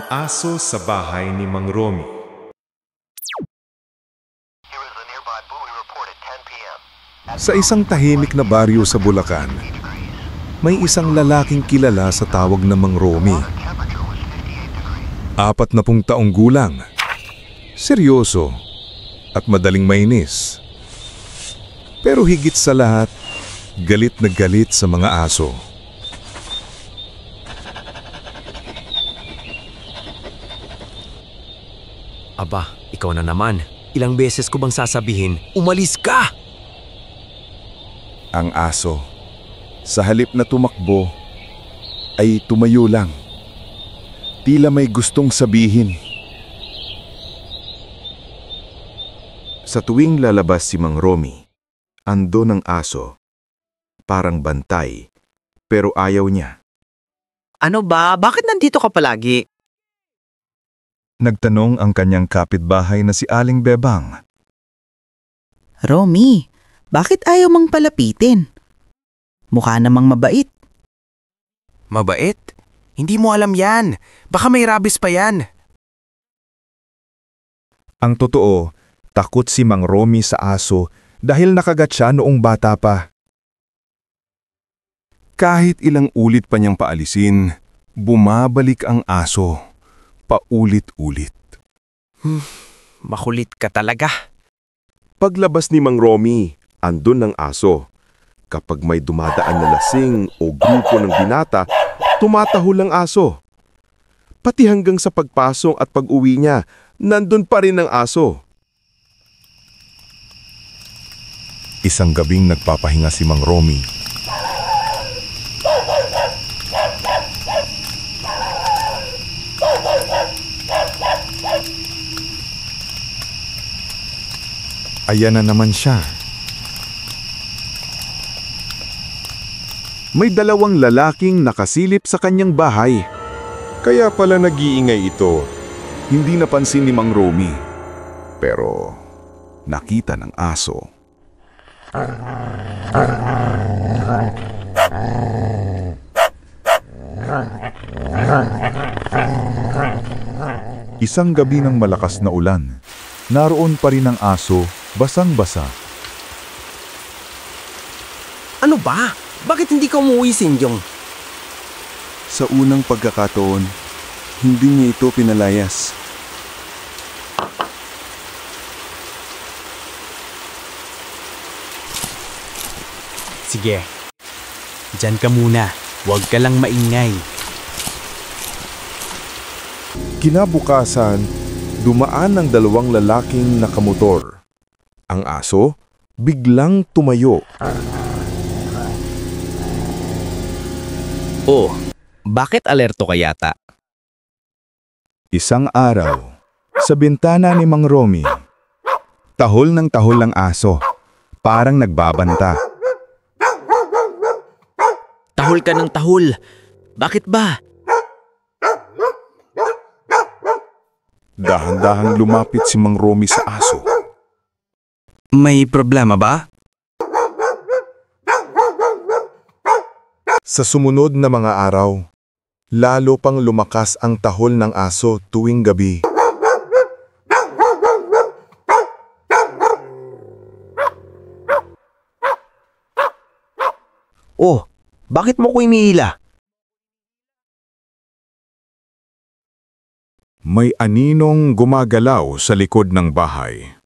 aso sa bahay ni Mang Romy. Sa isang tahimik na baryo sa Bulacan, may isang lalaking kilala sa tawag na Mang Romy. 40 taong gulang, seryoso at madaling mainis. Pero higit sa lahat, galit na galit sa mga aso. Aba, ikaw na naman. Ilang beses ko bang sasabihin, umalis ka! Ang aso, sa halip na tumakbo, ay tumayo lang. Tila may gustong sabihin. Sa tuwing lalabas si Mang Romy, ando ng aso, parang bantay, pero ayaw niya. Ano ba? Bakit nandito ka palagi? Nagtanong ang kanyang kapitbahay na si Aling Bebang. Romy, bakit ayaw mang palapitin? Mukha namang mabait. Mabait? Hindi mo alam yan. Baka may rabies pa yan. Ang totoo, takot si Mang Romy sa aso dahil nakagat siya noong bata pa. Kahit ilang ulit pa niyang paalisin, bumabalik ang aso. Paulit-ulit. Makulit ka talaga. Paglabas ni Mang Romy, andun ng aso. Kapag may dumadaan na lasing o grupo ng binata, tumatahol ang aso. Pati hanggang sa pagpasok at pag-uwi niya, nandun pa rin ang aso. Isang gabing nagpapahinga si Mang Romy. Ayan na naman siya. May dalawang lalaking nakasilip sa kanyang bahay. Kaya pala nag-iingay ito. Hindi napansin ni Mang Romy. Pero nakita ng aso. Isang gabi ng malakas na ulan. Naroon pa rin ang aso, basang-basa. Ano ba? Bakit hindi ka umuwi, Sinjong? Sa unang pagkakataon, hindi niya ito pinalayas. Sige, diyan ka muna. Huwag ka lang maingay. Kinabukasan, dumaan ng dalawang lalaking nakamotor. Ang aso, biglang tumayo. Oh, bakit alerto ka yata? Isang araw, sa bintana ni Mang Romy, tahol ng tahol ang aso, parang nagbabanta. Tahol ka ng tahol. Bakit ba? Dahan-dahang lumapit si Mang Romy sa aso. May problema ba? Sa sumunod na mga araw, lalo pang lumakas ang tahol ng aso tuwing gabi. Oh, bakit mo ko iniila? May aninong gumagalaw sa likod ng bahay.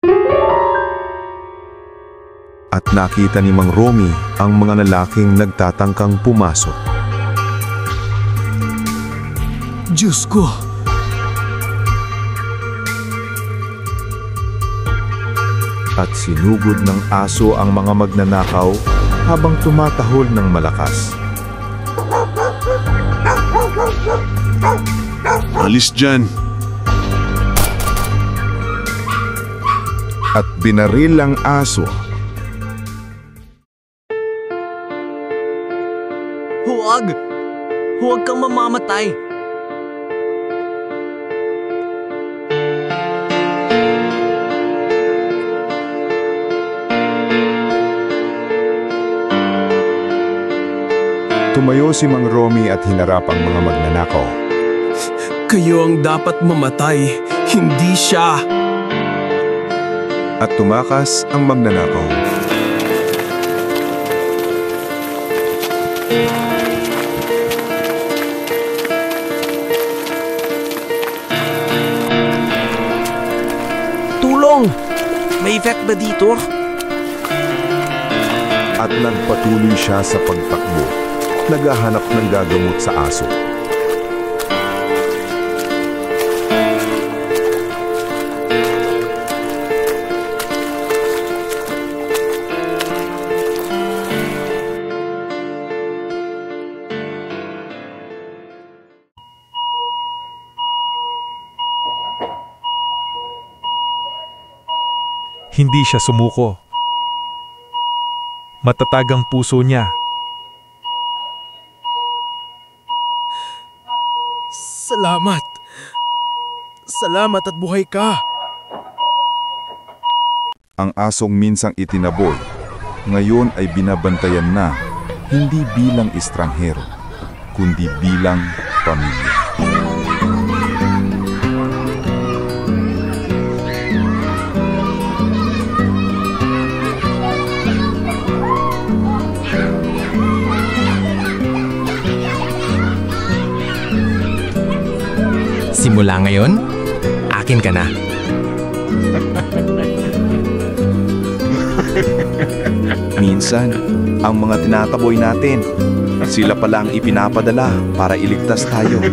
At nakita ni Mang Romy ang mga lalaking nagtatangkang pumasok. Diyos ko! At sinugod ng aso ang mga magnanakaw habang tumatahol ng malakas. Alis dyan! At binaril ang aso. Huwag! Huwag kang mamamatay! Tumayo si Mang Romy at hinarap ang mga magnanakaw. Kayo ang dapat mamatay, hindi siya. At tumakas ang magnanakaw. Tulong! May effect ba dito? At nagpatuloy siya sa pagtakbo, naghahanap ng gagamot sa aso. Hindi siya sumuko. Matatag ang puso niya. Salamat. Salamat at buhay ka. Ang asong minsang itinaboy, ngayon ay binabantayan na, hindi bilang estranghero, kundi bilang pamilya. Simula ngayon, akin ka na. Minsan, ang mga tinataboy natin, sila pala ang ipinapadala para iligtas tayo.